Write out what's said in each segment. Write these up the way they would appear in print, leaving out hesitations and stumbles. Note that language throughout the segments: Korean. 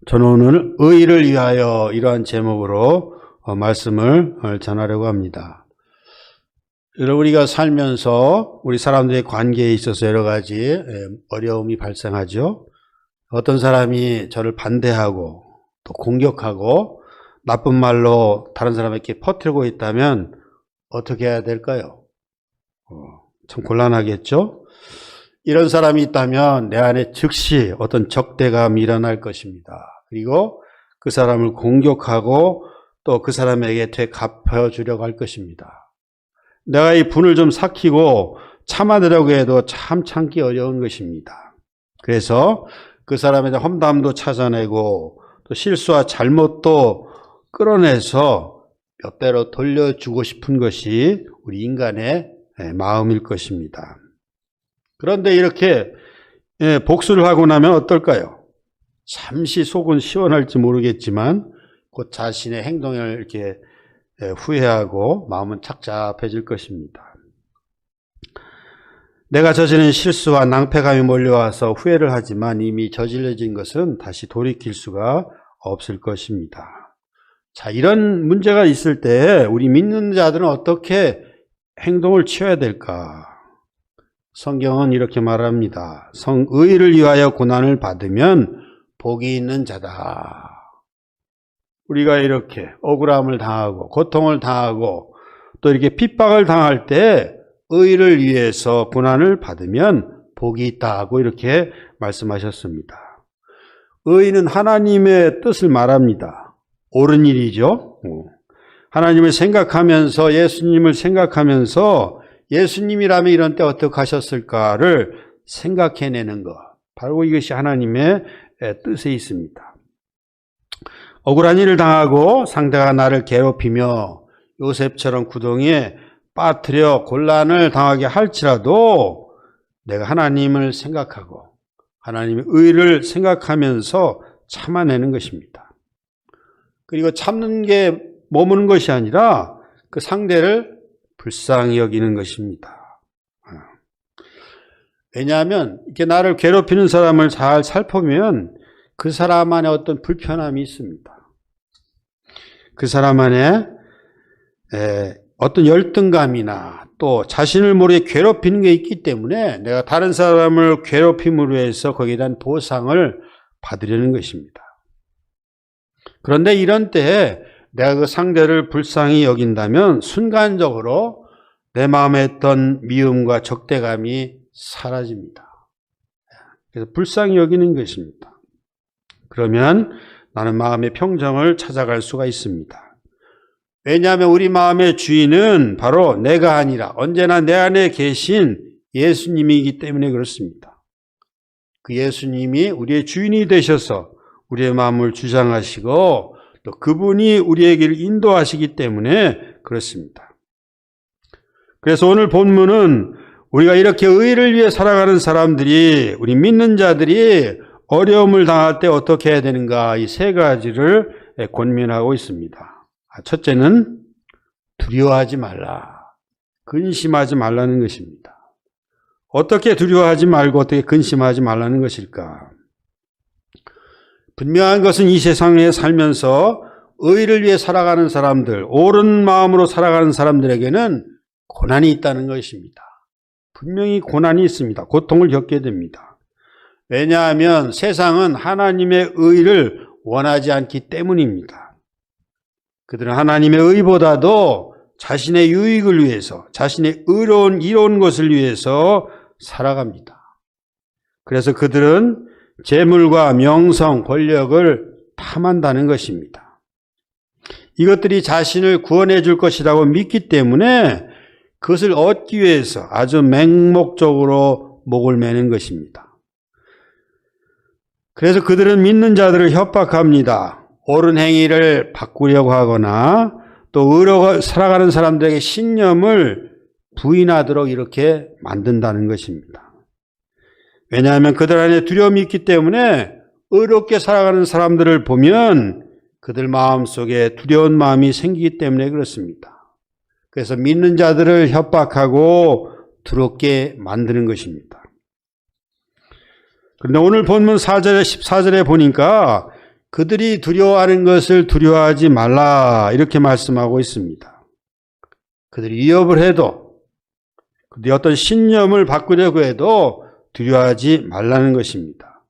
저는 오늘 의를 위하여 이러한 제목으로 말씀을 전하려고 합니다. 우리가 살면서 우리 사람들의 관계에 있어서 여러 가지 어려움이 발생하죠. 어떤 사람이 저를 반대하고 또 공격하고 나쁜 말로 다른 사람에게 퍼뜨리고 있다면 어떻게 해야 될까요? 참 곤란하겠죠? 이런 사람이 있다면 내 안에 즉시 어떤 적대감이 일어날 것입니다. 그리고 그 사람을 공격하고 또 그 사람에게 되갚아주려고 할 것입니다. 내가 이 분을 좀 삭히고 참아내려고 해도 참 참기 어려운 것입니다. 그래서 그 사람에 대한 험담도 찾아내고 또 실수와 잘못도 끌어내서 몇 배로 돌려주고 싶은 것이 우리 인간의 마음일 것입니다. 그런데 이렇게 복수를 하고 나면 어떨까요? 잠시 속은 시원할지 모르겠지만 곧 자신의 행동을 이렇게 후회하고 마음은 착잡해질 것입니다. 내가 저지른 실수와 낭패감이 몰려와서 후회를 하지만 이미 저질러진 것은 다시 돌이킬 수가 없을 것입니다. 자, 이런 문제가 있을 때 우리 믿는 자들은 어떻게 행동을 취해야 될까? 성경은 이렇게 말합니다. 의를 위하여 고난을 받으면 복이 있는 자다. 우리가 이렇게 억울함을 당하고 고통을 당하고 또 이렇게 핍박을 당할 때 의를 위해서 고난을 받으면 복이 있다고 이렇게 말씀하셨습니다. 의는 하나님의 뜻을 말합니다. 옳은 일이죠. 하나님을 생각하면서 예수님을 생각하면서 예수님이라면 이런 때 어떻게 하셨을까를 생각해내는 것. 바로 이것이 하나님의 뜻에 있습니다. 억울한 일을 당하고 상대가 나를 괴롭히며 요셉처럼 구덩이에 빠뜨려 곤란을 당하게 할지라도 내가 하나님을 생각하고 하나님의 의를 생각하면서 참아내는 것입니다. 그리고 참는 게 머무는 것이 아니라 그 상대를 불쌍히 여기는 것입니다. 왜냐하면 이렇게 나를 괴롭히는 사람을 잘 살펴보면 그 사람 안에 어떤 불편함이 있습니다. 그 사람 안에 어떤 열등감이나 또 자신을 모르게 괴롭히는 게 있기 때문에 내가 다른 사람을 괴롭힘으로 해서 거기에 대한 보상을 받으려는 것입니다. 그런데 이런 때에 내가 그 상대를 불쌍히 여긴다면 순간적으로 내 마음에 있던 미움과 적대감이 사라집니다. 그래서 불쌍히 여기는 것입니다. 그러면 나는 마음의 평정을 찾아갈 수가 있습니다. 왜냐하면 우리 마음의 주인은 바로 내가 아니라 언제나 내 안에 계신 예수님이기 때문에 그렇습니다. 그 예수님이 우리의 주인이 되셔서 우리의 마음을 주장하시고 또 그분이 우리에게 인도하시기 때문에 그렇습니다. 그래서 오늘 본문은 우리가 이렇게 의를 위해 살아가는 사람들이, 우리 믿는 자들이 어려움을 당할 때 어떻게 해야 되는가, 이 세 가지를 권면하고 있습니다. 첫째는 두려워하지 말라. 근심하지 말라는 것입니다. 어떻게 두려워하지 말고 어떻게 근심하지 말라는 것일까? 분명한 것은 이 세상에 살면서 의를 위해 살아가는 사람들, 옳은 마음으로 살아가는 사람들에게는 고난이 있다는 것입니다. 분명히 고난이 있습니다. 고통을 겪게 됩니다. 왜냐하면 세상은 하나님의 의를 원하지 않기 때문입니다. 그들은 하나님의 의보다도 자신의 유익을 위해서, 자신의 이로운 것을 위해서 살아갑니다. 그래서 그들은 재물과 명성, 권력을 탐한다는 것입니다. 이것들이 자신을 구원해 줄 것이라고 믿기 때문에 그것을 얻기 위해서 아주 맹목적으로 목을 매는 것입니다. 그래서 그들은 믿는 자들을 협박합니다. 옳은 행위를 바꾸려고 하거나 또 의로 살아가는 사람들에게 신념을 부인하도록 이렇게 만든다는 것입니다. 왜냐하면 그들 안에 두려움이 있기 때문에 의롭게 살아가는 사람들을 보면 그들 마음속에 두려운 마음이 생기기 때문에 그렇습니다. 그래서 믿는 자들을 협박하고 두렵게 만드는 것입니다. 그런데 오늘 본문 4절에 14절에 보니까 그들이 두려워하는 것을 두려워하지 말라 이렇게 말씀하고 있습니다. 그들이 위협을 해도 그들이 어떤 신념을 바꾸려고 해도 두려워하지 말라는 것입니다.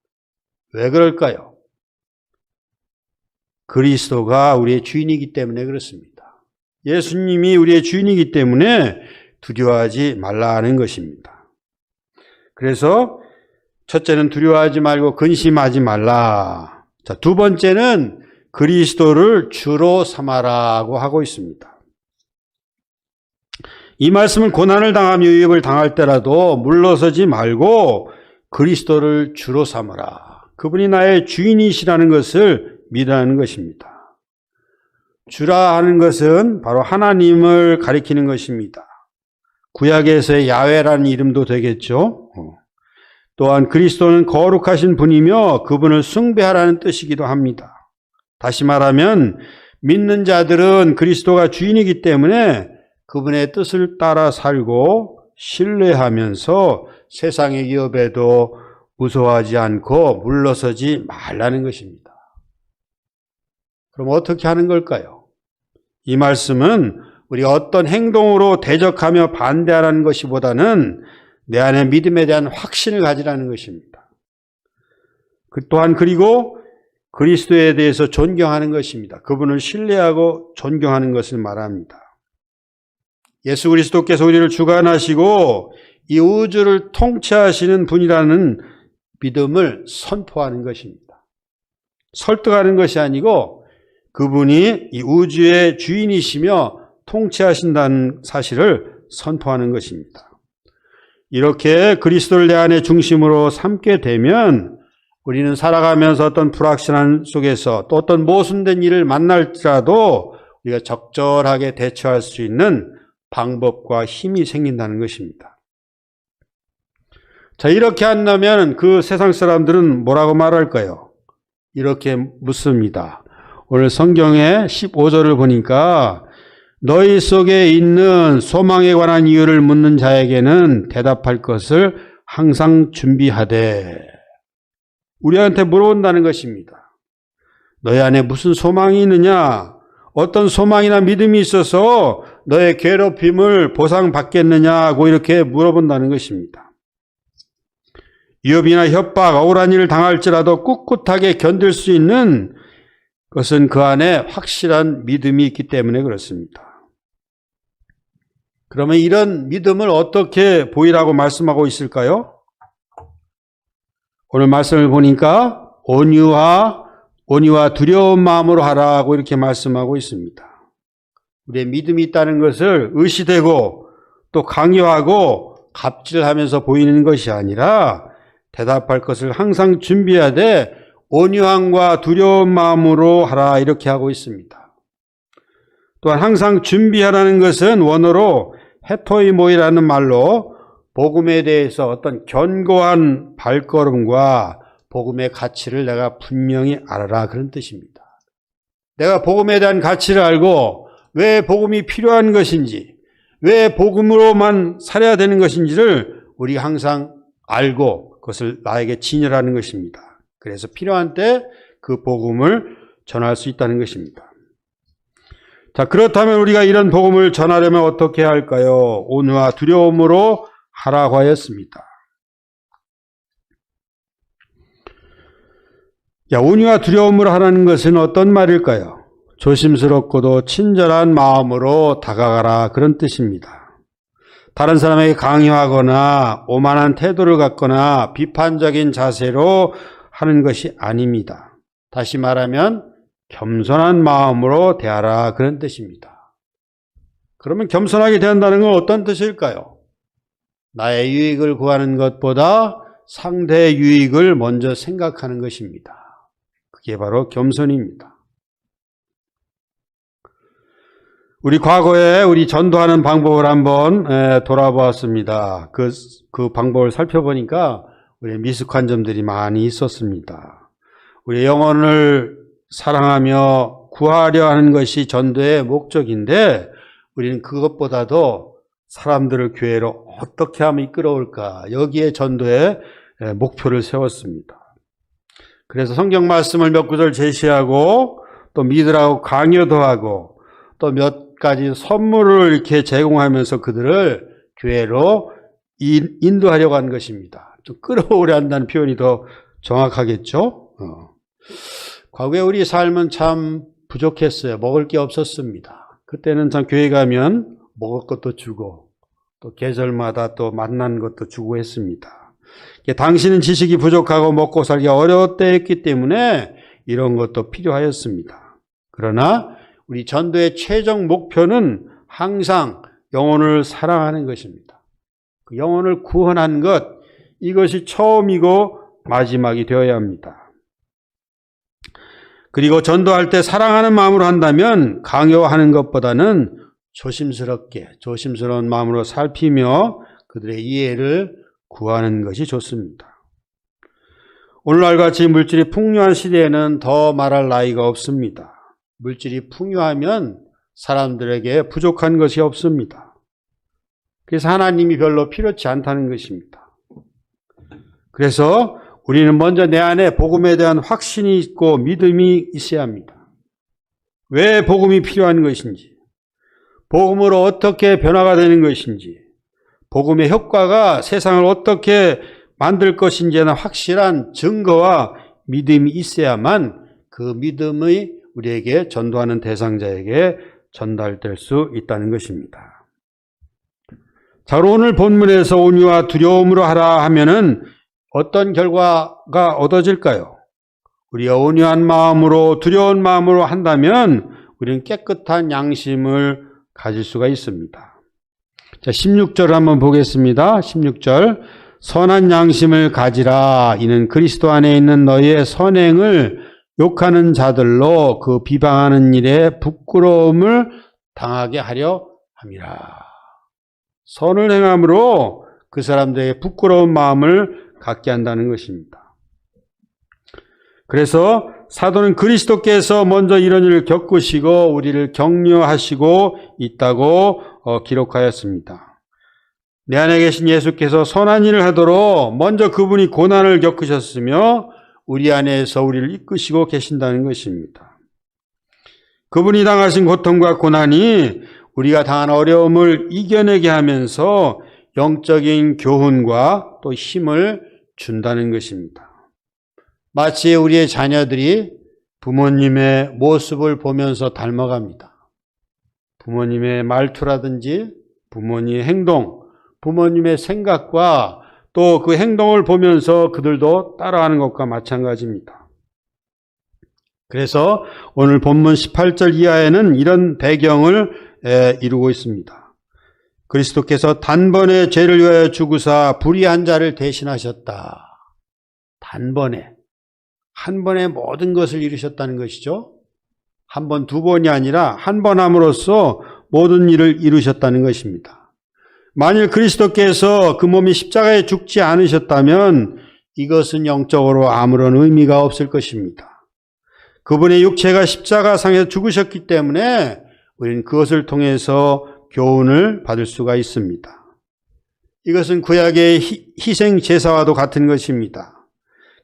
왜 그럴까요? 그리스도가 우리의 주인이기 때문에 그렇습니다. 예수님이 우리의 주인이기 때문에 두려워하지 말라는 것입니다. 그래서 첫째는 두려워하지 말고 근심하지 말라. 자, 두 번째는 그리스도를 주로 삼아라고 하고 있습니다. 이 말씀은 고난을 당하며 위협을 당할 때라도 물러서지 말고 그리스도를 주로 삼아라. 그분이 나의 주인이시라는 것을 믿으라는 것입니다. 주라 하는 것은 바로 하나님을 가리키는 것입니다. 구약에서의 야훼라는 이름도 되겠죠. 또한 그리스도는 거룩하신 분이며 그분을 숭배하라는 뜻이기도 합니다. 다시 말하면 믿는 자들은 그리스도가 주인이기 때문에 그분의 뜻을 따라 살고 신뢰하면서 세상의 위협에도 무서워하지 않고 물러서지 말라는 것입니다. 그럼 어떻게 하는 걸까요? 이 말씀은 우리가 어떤 행동으로 대적하며 반대하라는 것이보다는 내 안에 믿음에 대한 확신을 가지라는 것입니다. 또한 그리고 그리스도에 대해서 존경하는 것입니다. 그분을 신뢰하고 존경하는 것을 말합니다. 예수 그리스도께서 우리를 주관하시고 이 우주를 통치하시는 분이라는 믿음을 선포하는 것입니다. 설득하는 것이 아니고 그분이 이 우주의 주인이시며 통치하신다는 사실을 선포하는 것입니다. 이렇게 그리스도를 내 안의 중심으로 삼게 되면 우리는 살아가면서 어떤 불확실한 속에서 또 어떤 모순된 일을 만날지라도 우리가 적절하게 대처할 수 있는 방법과 힘이 생긴다는 것입니다. 자, 이렇게 한다면 그 세상 사람들은 뭐라고 말할까요? 이렇게 묻습니다. 오늘 성경의 15절을 보니까 너희 속에 있는 소망에 관한 이유를 묻는 자에게는 대답할 것을 항상 준비하되. 우리한테 물어본다는 것입니다. 너희 안에 무슨 소망이 있느냐? 어떤 소망이나 믿음이 있어서 너의 괴롭힘을 보상받겠느냐고 이렇게 물어본다는 것입니다. 위협이나 협박, 억울한 일을 당할지라도 꿋꿋하게 견딜 수 있는 것은 그 안에 확실한 믿음이 있기 때문에 그렇습니다. 그러면 이런 믿음을 어떻게 보이라고 말씀하고 있을까요? 오늘 말씀을 보니까 온유와 두려운 마음으로 하라고 이렇게 말씀하고 있습니다. 우리의 믿음이 있다는 것을 의시되고 또 강요하고 갑질하면서 보이는 것이 아니라 대답할 것을 항상 준비하되 온유함과 두려운 마음으로 하라 이렇게 하고 있습니다. 또한 항상 준비하라는 것은 원어로 헤토이모이라는 말로 복음에 대해서 어떤 견고한 발걸음과 복음의 가치를 내가 분명히 알아라 그런 뜻입니다. 내가 복음에 대한 가치를 알고 왜 복음이 필요한 것인지, 왜 복음으로만 살아야 되는 것인지를 우리가 항상 알고 그것을 나에게 진열하는 것입니다. 그래서 필요한 때 그 복음을 전할 수 있다는 것입니다. 자, 그렇다면 우리가 이런 복음을 전하려면 어떻게 해야 할까요? 온유와 두려움으로 하라고 하였습니다. 온유와 두려움으로 하라는 것은 어떤 말일까요? 조심스럽고도 친절한 마음으로 다가가라 그런 뜻입니다. 다른 사람에게 강요하거나 오만한 태도를 갖거나 비판적인 자세로 하는 것이 아닙니다. 다시 말하면 겸손한 마음으로 대하라 그런 뜻입니다. 그러면 겸손하게 대한다는 건 어떤 뜻일까요? 나의 유익을 구하는 것보다 상대의 유익을 먼저 생각하는 것입니다. 그게 바로 겸손입니다. 우리 과거에 우리 전도하는 방법을 한번 돌아보았습니다. 그 방법을 살펴보니까 우리 미숙한 점들이 많이 있었습니다. 우리 영혼을 사랑하며 구하려 하는 것이 전도의 목적인데 우리는 그것보다도 사람들을 교회로 어떻게 하면 이끌어올까 여기에 전도의 목표를 세웠습니다. 그래서 성경 말씀을 몇 구절 제시하고 또 믿으라고 강요도 하고 또 몇 가지 선물을 이렇게 제공하면서 그들을 교회로 인도하려고 한 것입니다. 좀 끌어오려 한다는 표현이 더 정확하겠죠? 과거에 우리 삶은 참 부족했어요. 먹을 게 없었습니다. 그때는 참 교회 가면 먹을 것도 주고 또 계절마다 또 만난 것도 주고 했습니다. 당시는 지식이 부족하고 먹고 살기가 어려웠기 때문에 이런 것도 필요하였습니다. 그러나 우리 전도의 최종 목표는 항상 영혼을 사랑하는 것입니다. 그 영혼을 구원한 것, 이것이 처음이고 마지막이 되어야 합니다. 그리고 전도할 때 사랑하는 마음으로 한다면 강요하는 것보다는 조심스러운 마음으로 살피며 그들의 이해를 구하는 것이 좋습니다. 오늘날같이 물질이 풍요한 시대에는 더 말할 나위가 없습니다. 물질이 풍요하면 사람들에게 부족한 것이 없습니다. 그래서 하나님이 별로 필요치 않다는 것입니다. 그래서 우리는 먼저 내 안에 복음에 대한 확신이 있고 믿음이 있어야 합니다. 왜 복음이 필요한 것인지, 복음으로 어떻게 변화가 되는 것인지, 복음의 효과가 세상을 어떻게 만들 것인지에 대한 확실한 증거와 믿음이 있어야만 그 믿음이 우리에게 전도하는 대상자에게 전달될 수 있다는 것입니다. 자, 오늘 본문에서 온유와 두려움으로 하라 하면은 어떤 결과가 얻어질까요? 우리가 온유한 마음으로 두려운 마음으로 한다면 우리는 깨끗한 양심을 가질 수가 있습니다. 자, 16절 한번 보겠습니다. 16절. 선한 양심을 가지라. 이는 그리스도 안에 있는 너희의 선행을 욕하는 자들로 그 비방하는 일에 부끄러움을 당하게 하려 함이라. 선을 행함으로 그 사람들에게 부끄러운 마음을 갖게 한다는 것입니다. 그래서 사도는 그리스도께서 먼저 이런 일을 겪으시고 우리를 격려하시고 있다고 기록하였습니다. 내 안에 계신 예수께서 선한 일을 하도록 먼저 그분이 고난을 겪으셨으며 우리 안에서 우리를 이끄시고 계신다는 것입니다. 그분이 당하신 고통과 고난이 우리가 당한 어려움을 이겨내게 하면서 영적인 교훈과 또 힘을 준다는 것입니다. 마치 우리의 자녀들이 부모님의 모습을 보면서 닮아갑니다. 부모님의 말투라든지 부모님의 행동, 부모님의 생각과 또 그 행동을 보면서 그들도 따라하는 것과 마찬가지입니다. 그래서 오늘 본문 18절 이하에는 이런 배경을 이루고 있습니다. 그리스도께서 단번에 죄를 위하여 죽으사 불의한 자를 대신하셨다. 단번에, 한 번에 모든 것을 이루셨다는 것이죠. 한 번, 두 번이 아니라 한 번 함으로써 모든 일을 이루셨다는 것입니다. 만일 그리스도께서 그 몸이 십자가에 죽지 않으셨다면 이것은 영적으로 아무런 의미가 없을 것입니다. 그분의 육체가 십자가상에서 죽으셨기 때문에 우리는 그것을 통해서 교훈을 받을 수가 있습니다. 이것은 구약의 희생 제사와도 같은 것입니다.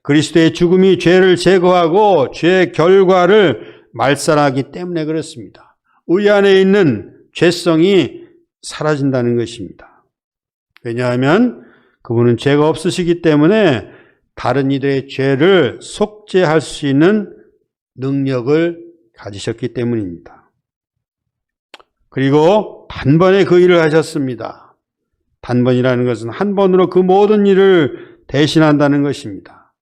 그리스도의 죽음이 죄를 제거하고 죄의 결과를 말살하기 때문에 그렇습니다. 우리 안에 있는 죄성이 사라진다는 것입니다. 왜냐하면 그분은 죄가 없으시기 때문에 다른 이들의 죄를 속죄할 수 있는 능력을 가지셨기 때문입니다. 그리고 단번에 그 일을 하셨습니다. 단번이라는 것은 한 번으로 그 모든 일을 대신한다는 것입니다.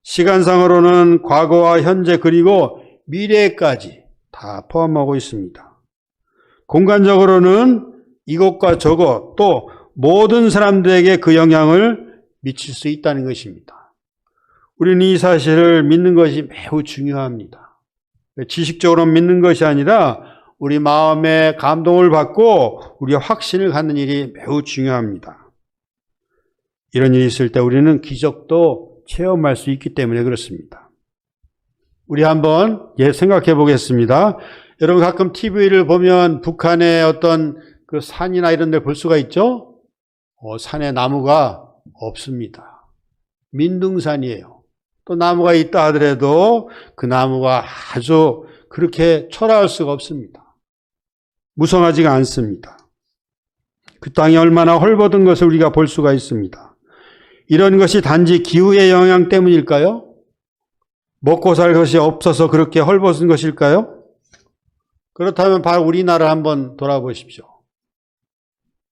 시간상으로는 과거와 현재 그리고 미래까지 다 포함하고 있습니다. 공간적으로는 이것과 저것 또 모든 사람들에게 그 영향을 미칠 수 있다는 것입니다. 우리는 이 사실을 믿는 것이 매우 중요합니다. 지식적으로 믿는 것이 아니라 우리 마음에 감동을 받고 우리의 확신을 갖는 일이 매우 중요합니다. 이런 일이 있을 때 우리는 기적도 체험할 수 있기 때문에 그렇습니다. 우리 한번 생각해 보겠습니다. 여러분 가끔 TV를 보면 북한의 어떤 그 산이나 이런 데 볼 수가 있죠? 산에 나무가 없습니다. 민둥산이에요. 또 나무가 있다 하더라도 그 나무가 아주 그렇게 초라할 수가 없습니다. 무성하지가 않습니다. 그 땅이 얼마나 헐벗은 것을 우리가 볼 수가 있습니다. 이런 것이 단지 기후의 영향 때문일까요? 먹고 살 것이 없어서 그렇게 헐벗은 것일까요? 그렇다면 바로 우리나라 한번 돌아보십시오.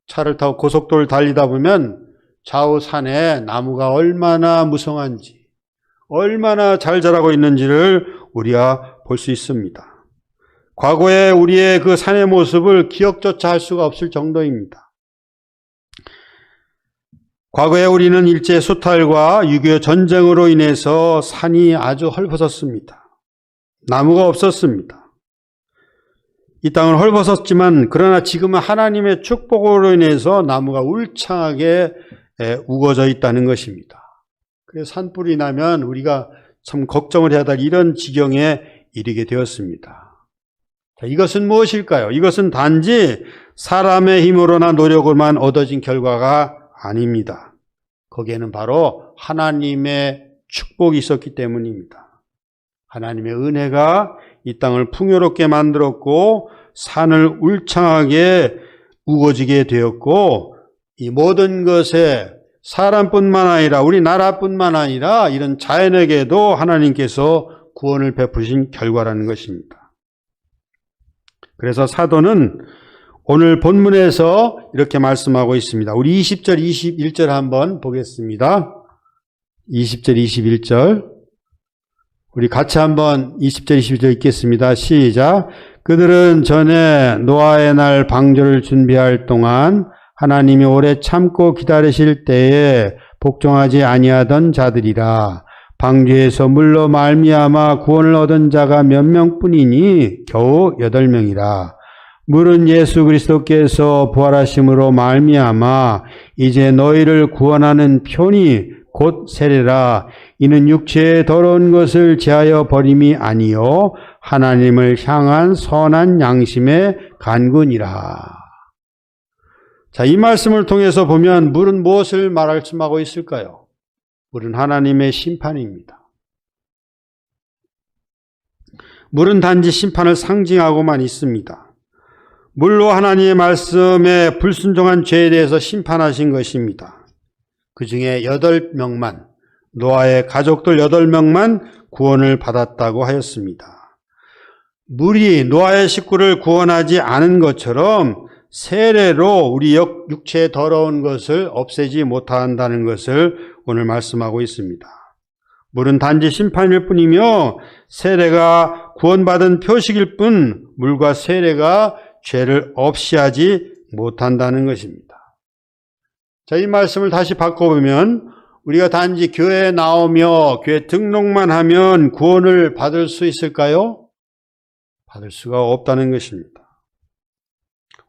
차를 타고 고속도로를 달리다 보면 좌우 산에 나무가 얼마나 무성한지, 얼마나 잘 자라고 있는지를 우리가 볼 수 있습니다. 과거에 우리의 그 산의 모습을 기억조차 할 수가 없을 정도입니다. 과거에 우리는 일제 수탈과 6.25 전쟁으로 인해서 산이 아주 헐벗었습니다. 나무가 없었습니다. 이 땅은 헐벗었지만 그러나 지금은 하나님의 축복으로 인해서 나무가 울창하게 우거져 있다는 것입니다. 그래서 산불이 나면 우리가 참 걱정을 해야 될 이런 지경에 이르게 되었습니다. 자, 이것은 무엇일까요? 이것은 단지 사람의 힘으로나 노력으로만 얻어진 결과가 아닙니다. 거기에는 바로 하나님의 축복이 있었기 때문입니다. 하나님의 은혜가 이 땅을 풍요롭게 만들었고 산을 울창하게 우거지게 되었고 이 모든 것에 사람뿐만 아니라 우리나라뿐만 아니라 이런 자연에게도 하나님께서 구원을 베푸신 결과라는 것입니다. 그래서 사도는 오늘 본문에서 이렇게 말씀하고 있습니다. 우리 20절, 21절 한번 보겠습니다. 20절, 21절. 우리 같이 한번 20절, 22절 읽겠습니다. 시작. 그들은 전에 노아의 날 방주를 준비할 동안 하나님이 오래 참고 기다리실 때에 복종하지 아니하던 자들이라. 방주에서 물로 말미암아 구원을 얻은 자가 몇 명뿐이니 겨우 8명이라. 물은 예수 그리스도께서 부활하심으로 말미암아 이제 너희를 구원하는 표니 곧 세례라. 이는 육체의 더러운 것을 제하여 버림이 아니요 하나님을 향한 선한 양심의 간군이라. 자, 이 말씀을 통해서 보면 물은 무엇을 말씀하고 있을까요? 물은 하나님의 심판입니다. 물은 단지 심판을 상징하고만 있습니다. 물로 하나님의 말씀에 불순종한 죄에 대해서 심판하신 것입니다. 그 중에 8명만, 노아의 가족들 8명만 구원을 받았다고 하였습니다. 물이 노아의 식구를 구원하지 않은 것처럼 세례로 우리 육체의 더러운 것을 없애지 못한다는 것을 오늘 말씀하고 있습니다. 물은 단지 심판일 뿐이며 세례가 구원받은 표식일 뿐 물과 세례가 죄를 없이 하지 못한다는 것입니다. 자, 이 말씀을 다시 바꿔보면 우리가 단지 교회에 나오며 교회 등록만 하면 구원을 받을 수 있을까요? 받을 수가 없다는 것입니다.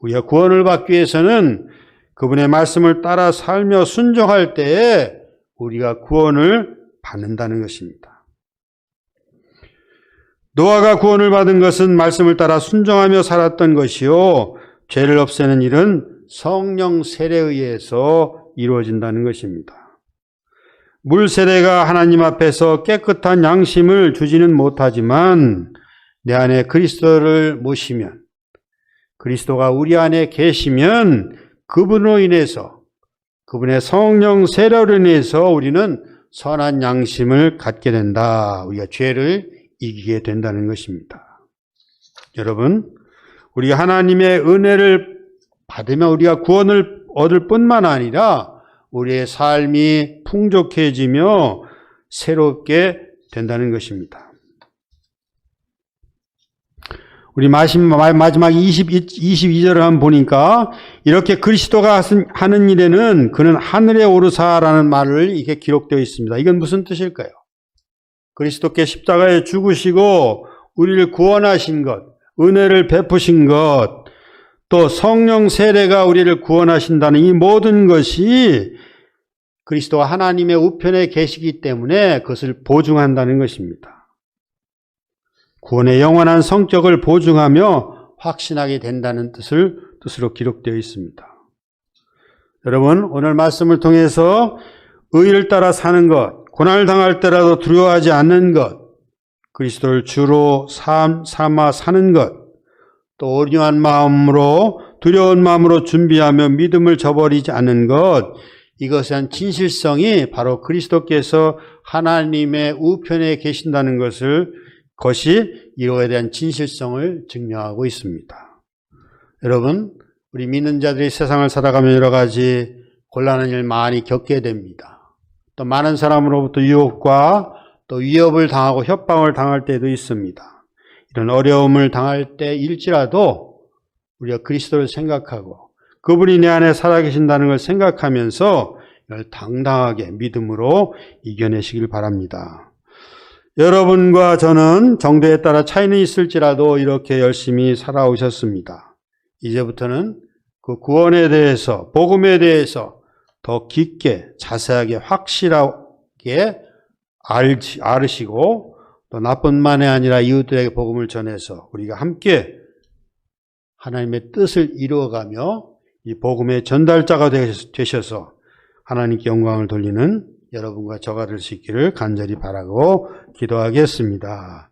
우리가 구원을 받기 위해서는 그분의 말씀을 따라 살며 순종할 때에 우리가 구원을 받는다는 것입니다. 노아가 구원을 받은 것은 말씀을 따라 순종하며 살았던 것이요 죄를 없애는 일은 성령 세례에 의해서 이루어진다는 것입니다. 물 세례가 하나님 앞에서 깨끗한 양심을 주지는 못하지만 내 안에 그리스도를 모시면 그리스도가 우리 안에 계시면 그분으로 인해서 그분의 성령 세례로 인해서 우리는 선한 양심을 갖게 된다. 우리가 죄를 이기게 된다는 것입니다. 여러분, 우리가 하나님의 은혜를 받으면 우리가 구원을 얻을 뿐만 아니라 우리의 삶이 풍족해지며 새롭게 된다는 것입니다. 우리 마지막 22절을 한번 보니까 이렇게 그리스도가 하는 일에는 그는 하늘에 오르사라는 말을 이렇게 기록되어 있습니다. 이건 무슨 뜻일까요? 그리스도께 십자가에 죽으시고 우리를 구원하신 것, 은혜를 베푸신 것, 또 성령 세례가 우리를 구원하신다는 이 모든 것이 그리스도가 하나님의 우편에 계시기 때문에 그것을 보증한다는 것입니다. 구원의 영원한 성격을 보증하며 확신하게 된다는 뜻으로 기록되어 있습니다. 여러분, 오늘 말씀을 통해서 의를 따라 사는 것, 고난을 당할 때라도 두려워하지 않는 것, 그리스도를 주로 삼아 사는 것, 또 온유한 마음으로 두려운 마음으로 준비하며 믿음을 저버리지 않는 것, 이것에 대한 진실성이 바로 그리스도께서 하나님의 우편에 계신다는 것이 이거에 대한 진실성을 증명하고 있습니다. 여러분, 우리 믿는 자들이 세상을 살아가면 여러 가지 곤란한 일 많이 겪게 됩니다. 또 많은 사람으로부터 유혹과 또 위협을 당하고 협박을 당할 때도 있습니다. 이런 어려움을 당할 때일지라도 우리가 그리스도를 생각하고 그분이 내 안에 살아계신다는 걸 생각하면서 이걸 당당하게 믿음으로 이겨내시길 바랍니다. 여러분과 저는 정도에 따라 차이는 있을지라도 이렇게 열심히 살아오셨습니다. 이제부터는 그 구원에 대해서, 복음에 대해서 더 깊게, 자세하게, 확실하게 알으시고 또 나뿐만이 아니라 이웃들에게 복음을 전해서 우리가 함께 하나님의 뜻을 이루어가며 이 복음의 전달자가 되셔서 하나님께 영광을 돌리는 여러분과 저가 될 수 있기를 간절히 바라고 기도하겠습니다.